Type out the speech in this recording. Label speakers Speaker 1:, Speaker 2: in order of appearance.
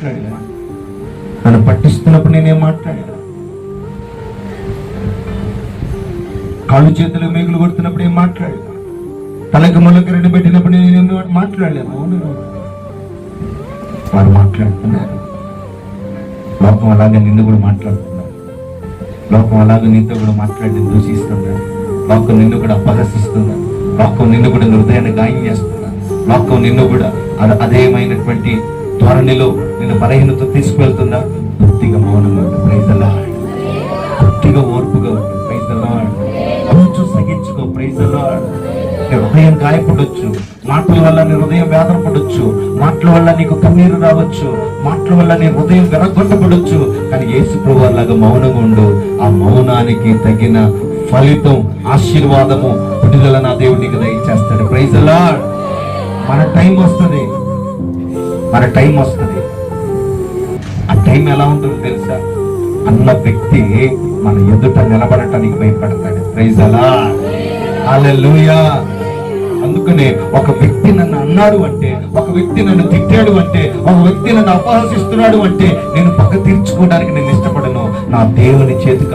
Speaker 1: మాట్లాడా? నన్ను పట్టిస్తున్నప్పుడు నేనేం మాట్లాడా? కాళ్ళు చేతులు మేకులు కొడుతున్నప్పుడు ఏం మాట్లాడా? తలకి మొలక రెండు పెట్టినప్పుడు నేనేం మాట్లాడలేము. అవును, వారు మాట్లాడుతున్నారు. లోకం అలాగే నిన్ను కూడా మాట్లాడుతున్నారు. లోకం అలాగే నీతో కూడా మాట్లాడి దూషిస్తున్నారు. లోకం నిన్ను కూడా అపహసిస్తున్నారు. లోకం నిన్ను కూడా హృదయాన్ని గాయం చేస్తున్నారు. లోకం నిన్ను కూడా అదేమైనటువంటి ధోరణిలో నిన్ను బలహీనతో తీసుకువెళ్తుందా? పూర్తిగా మౌనంగా ఉంది. Praise the lord. పూర్తిగా ఓర్పుగా ఉంది. Praise the lord. కొంచెం సహించుకో. Praise the lord. నీ హృదయం గాయపడొచ్చు, మాటల వల్ల నీ హృదయం వేదన పడొచ్చు, మాటల వల్ల నీకు కన్నీరు రావచ్చు, మాటల వల్ల నీ హృదయం వెరగొట్టబడొచ్చు. కానీ యేసు ప్రభువు లాగా మౌనంగా ఉండు. ఆ మౌనానికి తగిన ఫలితం, ఆశీర్వాదము, విడుదల నా దేవుడు నీకు దయచేస్తాడు. Praise the lord. మన టైం వస్తుంది. మన టైం వస్తుంది. ఆ టైం ఎలా ఉంటుందో తెలుసా? అన్న వ్యక్తి మన ఎదుట నిలబడటానికి భయపడతాడు. Praise the lord. హల్లెలూయా. అందుకనే ఒక వ్యక్తి నన్ను అన్నాడు అంటే, ఒక వ్యక్తి నన్ను తిట్టాడు అంటే, ఒక వ్యక్తి నన్ను అపహసిస్తున్నాడు అంటే నేను పక్క తీర్చుకోవడానికి నేను ఇష్టపడను. నా దేవుని చేతికి